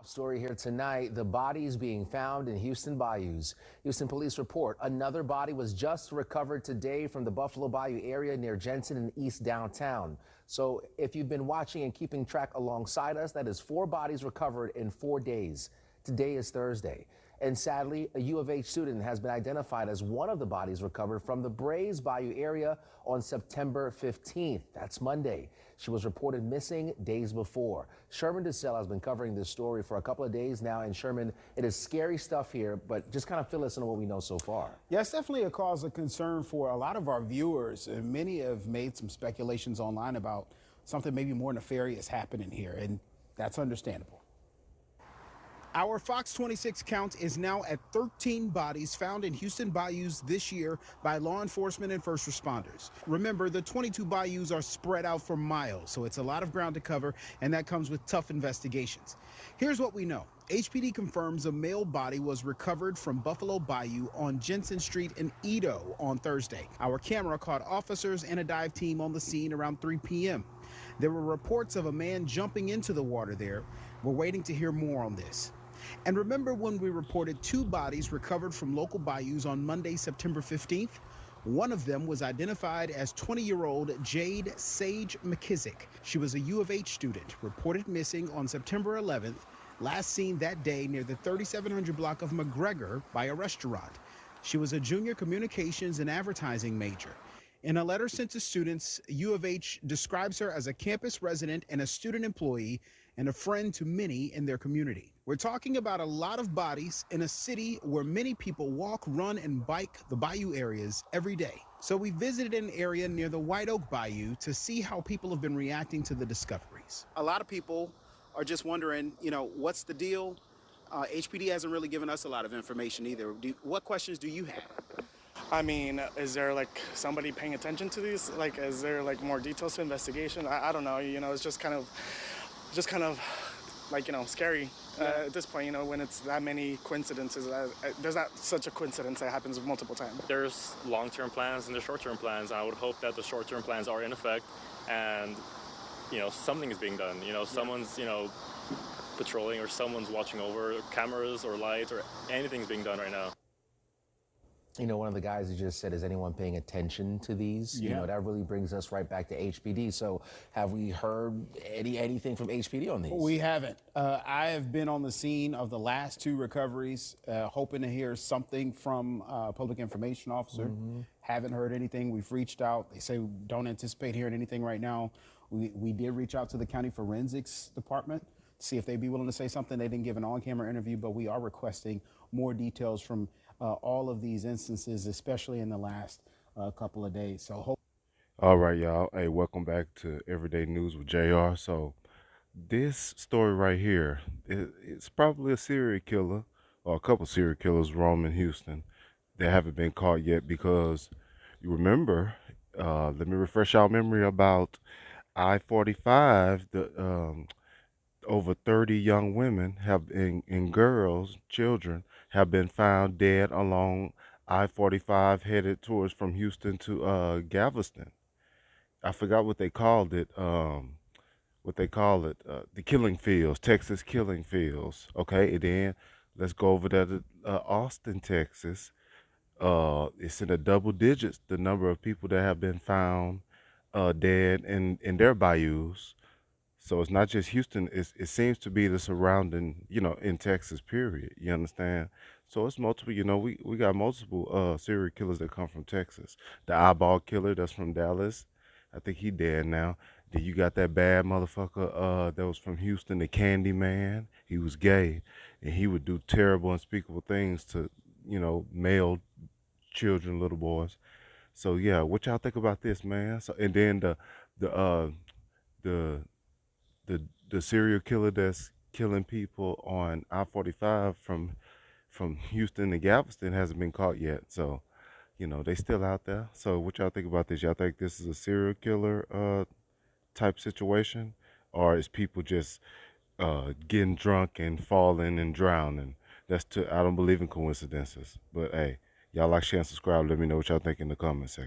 top story here tonight, the bodies being found in Houston bayous. Houston police report another body was just recovered today from the Buffalo Bayou area near Jensen and East Downtown. So if you've been watching and keeping track alongside us, that is 4 bodies recovered in 4 days. Today is Thursday. And sadly, a U of H student has been identified as one of the bodies recovered from the Brays Bayou area on September 15th. That's Monday. She was reported missing days before. Sherman DeSell has been covering this story for a couple of days now. And Sherman, it is scary stuff here, but just kind of fill us in on what we know so far. Yeah, it's definitely a cause of concern for a lot of our viewers. And many have made some speculations online about something maybe more nefarious happening here, and that's understandable. Our Fox 26 count is now at 13 bodies found in Houston bayous this year by law enforcement and first responders. Remember, the 22 bayous are spread out for miles, so it's a lot of ground to cover, and that comes with tough investigations. Here's what we know. HPD confirms a male body was recovered from Buffalo Bayou on Jensen Street in Edo on Thursday. Our camera caught officers and a dive team on the scene around 3 p.m. There were reports of a man jumping into the water there. We're waiting to hear more on this. And remember when we reported 2 bodies recovered from local bayous on Monday, September 15th? One of them was identified as 20-year-old Jade Sage McKissick. She was a U of H student, reported missing on September 11th, last seen that day near the 3700 block of McGregor by a restaurant. She was a junior communications and advertising major. In a letter sent to students, U of H describes her as a campus resident and a student employee and a friend to many in their community. We're talking about a lot of bodies in a city where many people walk, run, and bike the bayou areas every day. So we visited an area near the White Oak Bayou to see how people have been reacting to the discoveries. A lot of people are just wondering, what's the deal? HPD hasn't really given us a lot of information either. What questions do you have? I mean, is there like somebody paying attention to these? Like, is there like more details to investigation? I don't know. It's just kind of like scary at this point. When it's that many coincidences. There's not such a coincidence that happens multiple times. There's long-term plans and there's short-term plans. I would hope that the short-term plans are in effect, and something is being done. Someone's patrolling, or someone's watching over cameras or lights, or anything's being done right now. One of the guys you just said, is anyone paying attention to these? Yeah. That really brings us right back to HPD. So have we heard anything from HPD on these? We haven't. I have been on the scene of the last 2 recoveries, hoping to hear something from a public information officer. Haven't heard anything. We've reached out. They say don't anticipate hearing anything right now. We did reach out to the county forensics department to see if they'd be willing to say something. They didn't give an on-camera interview, but we are requesting more details from all of these instances, especially in the last couple of days. So all right, y'all. Hey, welcome back to Everyday News with JR. So this story right here, it's probably a serial killer or a couple serial killers roaming Houston that haven't been caught yet, because you remember, let me refresh y'all memory about I-45. Over 30 young women and girls, children, have been found dead along I-45 headed towards from Houston to Galveston. I forgot what they called it. The killing fields, Texas killing fields. Okay, and then let's go over there to Austin, Texas. It's in the double digits, the number of people that have been found dead in their bayous. So it's not just Houston. It seems to be the surrounding, in Texas, period. You understand? So it's multiple. We got multiple serial killers that come from Texas. The eyeball killer that's from Dallas, I think he dead now. Then you got that bad motherfucker that was from Houston, the Candy Man. He was gay, and he would do terrible, unspeakable things to, male children, little boys. So yeah, what y'all think about this, man? So, and then the the serial killer that's killing people on I-45 from Houston to Galveston hasn't been caught yet. So, they still out there. So what y'all think about this? Y'all think this is a serial killer type situation, or is people just getting drunk and falling and drowning? I don't believe in coincidences. But hey, y'all like, share, and subscribe. Let me know what y'all think in the comment section.